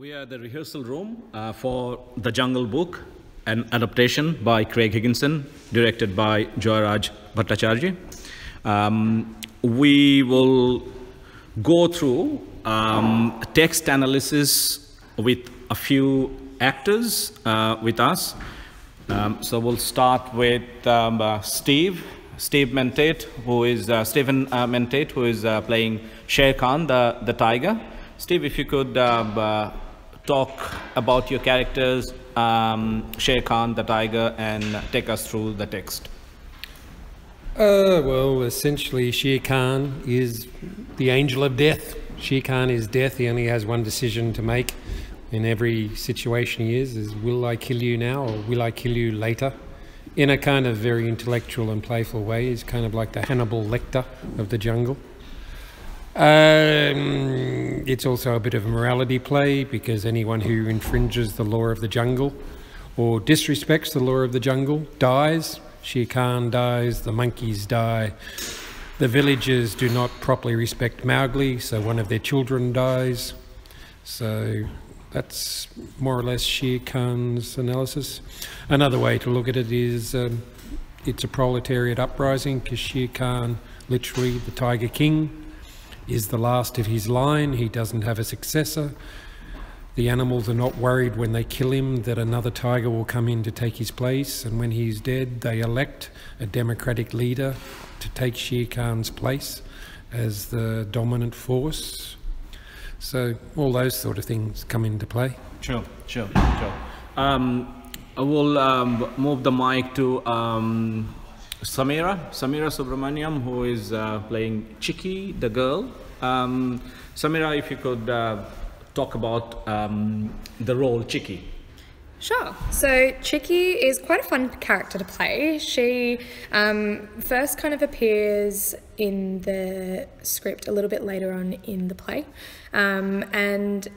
We are at the rehearsal room for The Jungle Book, an adaptation by Craig Higginson, directed by Joyraj Bhattacharjee. We will go through text analysis with a few actors with us. So we'll start with Stephen Mentate, who is playing Shia Khan, the tiger. Steve, if you could talk about your characters, Shia Khan, the tiger, and take us through the text. Well, essentially, Shia Khan is the angel of death. Shia Khan is death. He only has one decision to make in every situation he is will I kill you now or will I kill you later? In a kind of very intellectual and playful way. He's kind of like the Hannibal Lecter of the jungle. It's also a bit of a morality play, because anyone who infringes the law of the jungle or disrespects the law of the jungle dies. Shia Khan dies, the monkeys die, the villagers do not properly respect Mowgli, so one of their children dies. So that's more or less Shia Khan's analysis. Another way to look at it is it's a proletariat uprising, because Shia Khan, literally the Tiger King, is the last of his line. He doesn't have a successor. The animals are not worried when they kill him that another tiger will come in to take his place, and when he's dead they elect a democratic leader to take Shia Khan's place as the dominant force. So all those sort of things come into play. Sure. We'll move the mic to Samira Subrahmanyam, who is playing Chicky, the girl. Samira, if you could talk about the role Chicky. Sure. So Chicky is quite a fun character to play. She first kind of appears in the script a little bit later on in the play, and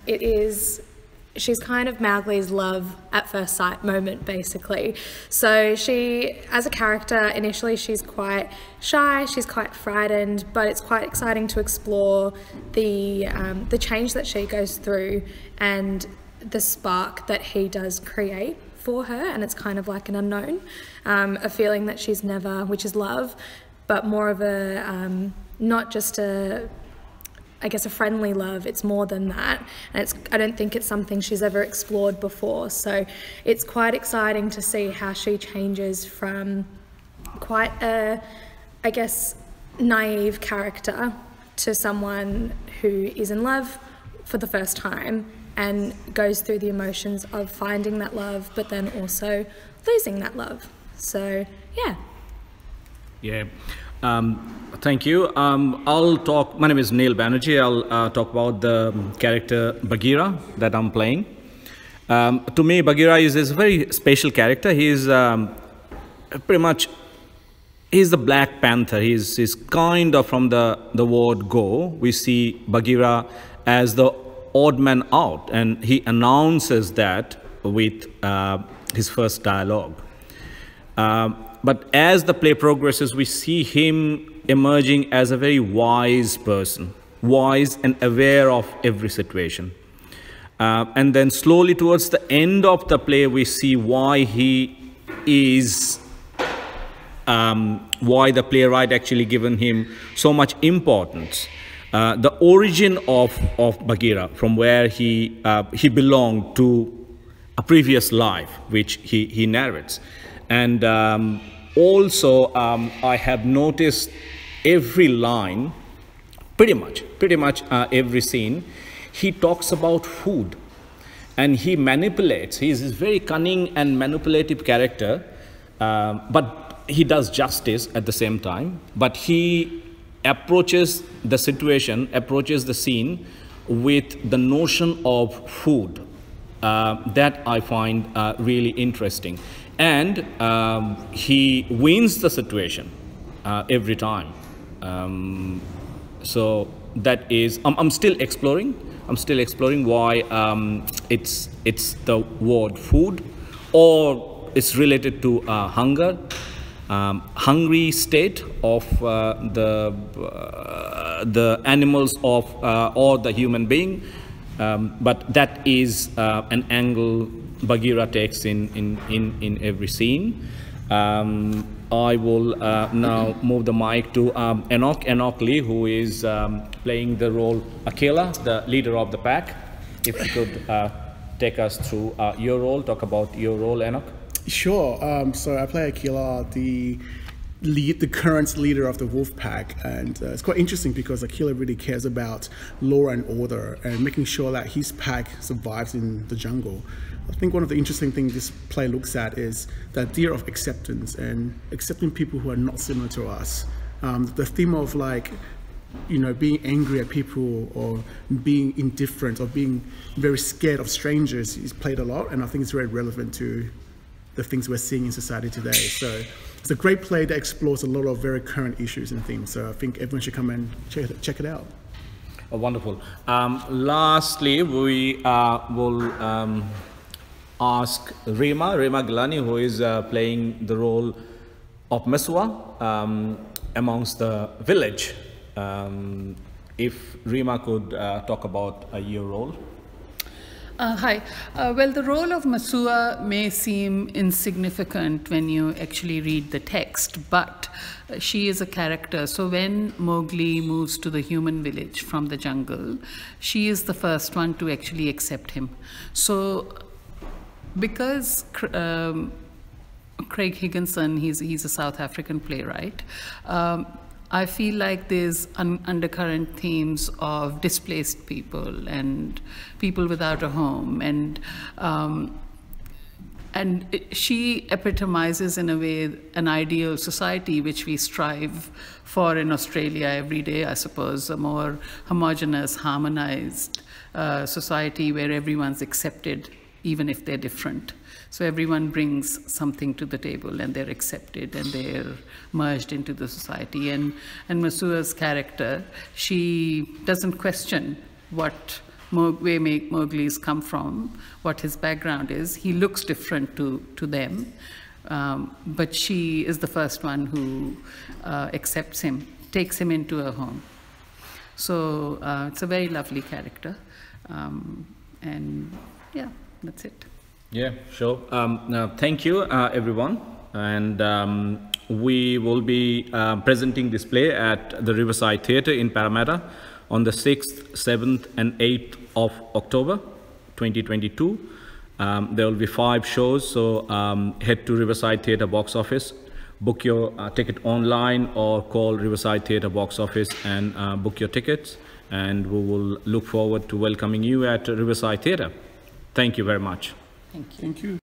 she's kind of Mowgli's love at first sight moment, basically. So she, as a character, initially she's quite shy, she's quite frightened, but it's quite exciting to explore the change that she goes through and the spark that he does create for her. And it's kind of like an unknown, a feeling that she's never, which is love, but more of a, not just a friendly love. It's more than that, and I don't think it's something she's ever explored before. So it's quite exciting to see how she changes from quite a, naive character to someone who is in love for the first time and goes through the emotions of finding that love, but then also losing that love. So yeah. Thank you. My name is Neel Banerjee. I'll talk about the character Bagheera that I'm playing. To me, Bagheera is a very special character. He's he's the Black Panther. He's kind of, from the word go, we see Bagheera as the odd man out, and he announces that with his first dialogue. But as the play progresses, we see him emerging as a very wise person, wise and aware of every situation. And then slowly towards the end of the play, we see why he is, why the playwright actually given him so much importance. The origin of Bagheera, from where he belonged to a previous life, which he narrates. And also, I have noticed every line, pretty much every scene, he talks about food, and he manipulates. He's a very cunning and manipulative character, but he does justice at the same time. But he approaches the situation, approaches the scene with the notion of food that I find really interesting. And he wins the situation every time. So that is, I'm still exploring why it's the word food, or it's related to hunger, hungry state of the animals of or the human being, But that is an angle Bagheera takes in every scene. I will now move the mic to Enoch Lee, who is playing the role Akela, the leader of the pack. If you could take us through your role, talk about your role, Enoch. Sure. So I play Akela, the current leader of the wolf pack, and it's quite interesting because Akela really cares about law and order and making sure that his pack survives in the jungle. I think one of the interesting things this play looks at is the idea of acceptance and accepting people who are not similar to us. The theme of, like, you know, being angry at people or being indifferent or being very scared of strangers is played a lot, and I think it's very relevant to the things we're seeing in society today. So it's a great play that explores a lot of very current issues and things. So I think everyone should come and check it out. Oh, wonderful. Lastly, we will ask Rima Remaglani, who is playing the role of Mesua amongst the village. If Rima could talk about your role. Hi. Well, the role of Mesua may seem insignificant when you actually read the text, but she is a character. So when Mowgli moves to the human village from the jungle, she is the first one to actually accept him. So because Craig Higginson, he's a South African playwright, I feel like there's undercurrent themes of displaced people and people without a home, and she epitomizes in a way an ideal society which we strive for in Australia every day, I suppose, a more homogeneous, harmonized society where everyone's accepted even if they're different. So everyone brings something to the table and they're accepted and they're merged into the society. And Mesua's character, she doesn't question where Mowgli's come from, what his background is. He looks different to them, but she is the first one who accepts him, takes him into her home. So it's a very lovely character. And yeah, that's it. Yeah, sure. Thank you, everyone. And we will be presenting this play at the Riverside Theatre in Parramatta on the 6th, 7th and 8th of October 2022. There will be 5 shows, so head to Riverside Theatre box office, book your ticket online or call Riverside Theatre box office and book your tickets. And we will look forward to welcoming you at Riverside Theatre. Thank you very much. Thank you. Thank you.